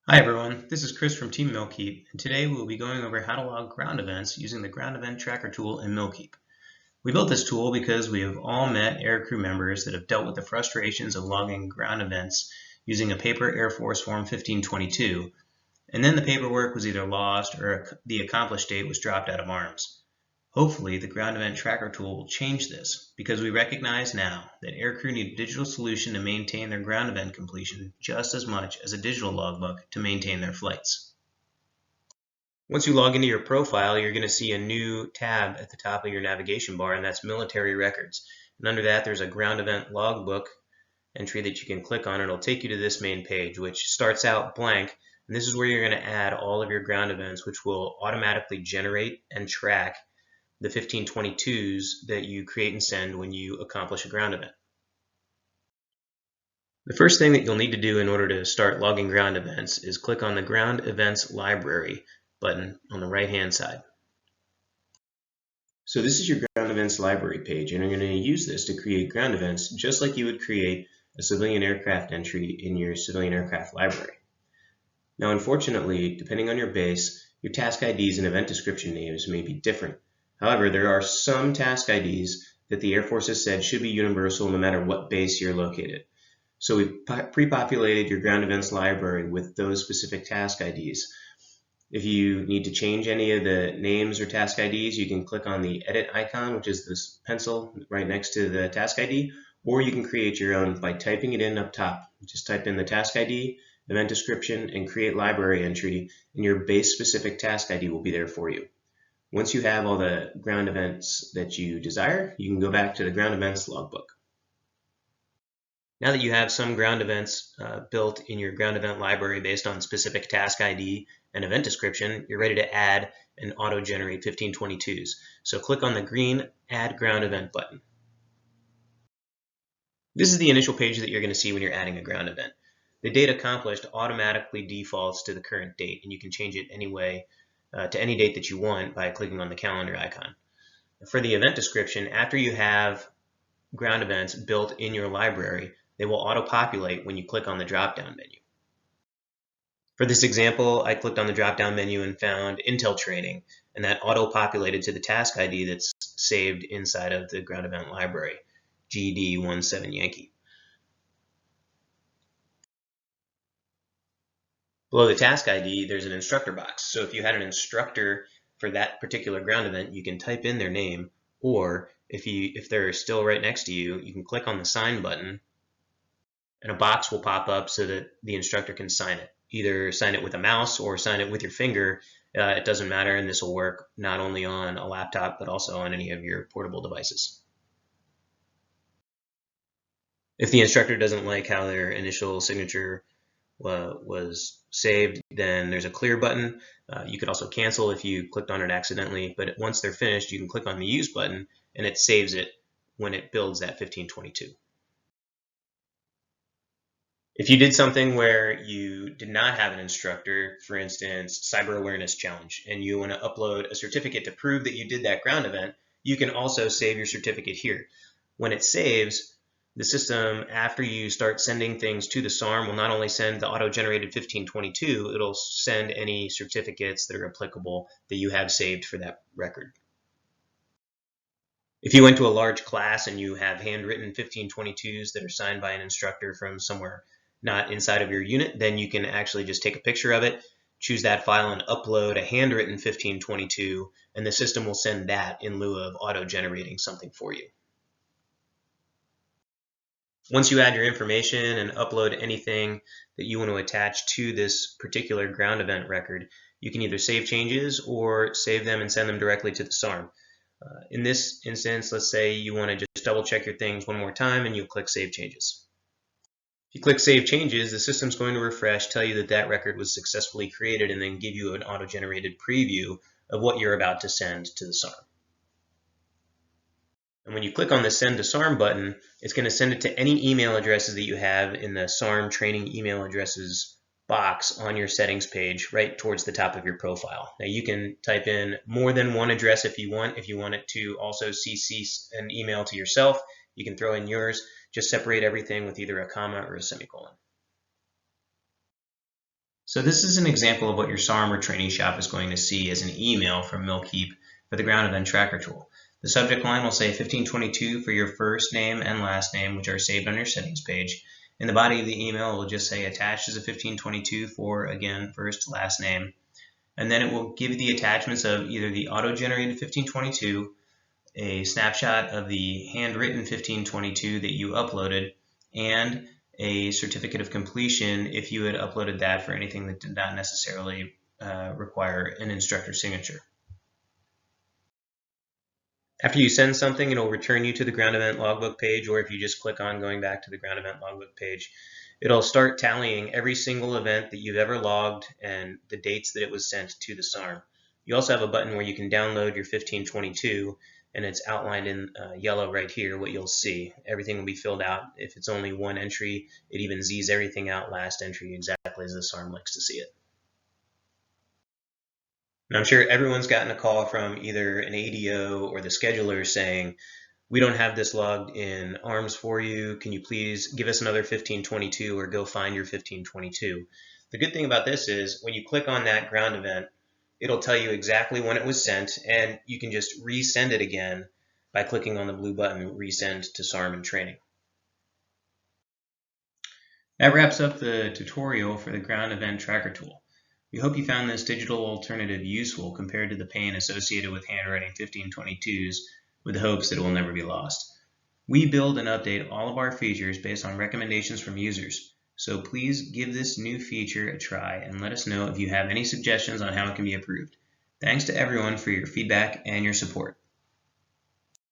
Hi everyone, this is Chris from Team MilKEEP, and today we'll be going over how to log ground events using the Ground Event Tracker tool in MilKEEP. We built this tool because we have all met aircrew members that have dealt with the frustrations of logging ground events using a paper Air Force Form 1522, and then the paperwork was either lost or the accomplished date was dropped out of arms. Hopefully, the Ground Event Tracker tool will change this, because we recognize now that aircrew need a digital solution to maintain their ground event completion just as much as a digital logbook to maintain their flights. Once you log into your profile, you're going to see a new tab at the top of your navigation bar, and that's Military Records. And under that, there's a ground event logbook entry that you can click on. It'll take you to this main page, which starts out blank. And this is where you're going to add all of your ground events, which will automatically generate and track the 1522s that you create and send when you accomplish a ground event. The first thing that you'll need to do in order to start logging ground events is click on the Ground Events Library button on the right-hand side. So this is your Ground Events Library page, and you're going to use this to create ground events just like you would create a civilian aircraft entry in your civilian aircraft library. Now, unfortunately, depending on your base, your task IDs and event description names may be different. However, there are some task IDs that the Air Force has said should be universal no matter what base you're located. So we've pre-populated your ground events library with those specific task IDs. If you need to change any of the names or task IDs, you can click on the edit icon, which is this pencil right next to the task ID, or you can create your own by typing it in up top. Just type in the task ID, event description, and create library entry, and your base specific task ID will be there for you. Once you have all the ground events that you desire, you can go back to the ground events logbook. Now that you have some ground events built in your ground event library based on specific task ID and event description, you're ready to add and auto-generate 1522s. So click on the green Add Ground Event button. This is the initial page that you're going to see when you're adding a ground event. The date accomplished automatically defaults to the current date, and you can change it anyway to any date that you want by clicking on the calendar icon. For the event description, after you have ground events built in your library, they will auto-populate when you click on the drop-down menu. For this example, I clicked on the drop-down menu and found Intel Training, and that auto-populated to the task ID that's saved inside of the ground event library, GD17 Yankee. Below the task ID, there's an instructor box. So if you had an instructor for that particular ground event, you can type in their name, or if they're still right next to you, you can click on the sign button, and a box will pop up so that the instructor can sign it. Either sign it with a mouse or sign it with your finger. It doesn't matter, and this will work not only on a laptop, but also on any of your portable devices. If the instructor doesn't like how their initial signature was saved, then there's a clear button. You could also cancel if you clicked on it accidentally, but once they're finished, you can click on the use button and it saves it when it builds that 1522. If you did something where you did not have an instructor, for instance, cyber awareness challenge, and you want to upload a certificate to prove that you did that ground event, you can also save your certificate here. When it saves, the system, after you start sending things to the SARM, will not only send the auto-generated 1522, it'll send any certificates that are applicable that you have saved for that record. If you went to a large class and you have handwritten 1522s that are signed by an instructor from somewhere not inside of your unit, then you can actually just take a picture of it, choose that file, and upload a handwritten 1522, and the system will send that in lieu of auto-generating something for you. Once you add your information and upload anything that you want to attach to this particular ground event record, you can either save changes or save them and send them directly to the SARM. In this instance, let's say you want to just double check your things one more time and you'll click Save Changes. If you click Save Changes, the system's going to refresh, tell you that that record was successfully created, and then give you an auto-generated preview of what you're about to send to the SARM. And when you click on the Send to SARM button, it's going to send it to any email addresses that you have in the SARM training email addresses box on your settings page right towards the top of your profile. Now you can type in more than one address if you want. If you want it to also CC an email to yourself, you can throw in yours. Just separate everything with either a comma or a semicolon. So this is an example of what your SARM or training shop is going to see as an email from MilKEEP for the ground event tracker tool. The subject line will say 1522 for your first name and last name, which are saved on your settings page. In the body of the email, it will just say attached is a 1522 for, again, first, last name. And then it will give you the attachments of either the auto-generated 1522, a snapshot of the handwritten 1522 that you uploaded, and a certificate of completion if you had uploaded that for anything that did not necessarily require an instructor signature. After you send something, it'll return you to the ground event logbook page, or if you just click on going back to the ground event logbook page, it'll start tallying every single event that you've ever logged and the dates that it was sent to the SARM. You also have a button where you can download your 1522, and it's outlined in yellow right here what you'll see. Everything will be filled out. If it's only one entry, it even Z's everything out last entry exactly as the SARM likes to see it. And I'm sure everyone's gotten a call from either an ADO or the scheduler saying, we don't have this logged in ARMS for you. Can you please give us another 1522 or go find your 1522? The good thing about this is when you click on that ground event, it'll tell you exactly when it was sent, and you can just resend it again by clicking on the blue button, Resend to SARM and Training. That wraps up the tutorial for the ground event tracker tool. We hope you found this digital alternative useful compared to the pain associated with handwriting 1522s with the hopes that it will never be lost. We build and update all of our features based on recommendations from users, so please give this new feature a try and let us know if you have any suggestions on how it can be improved. Thanks to everyone for your feedback and your support.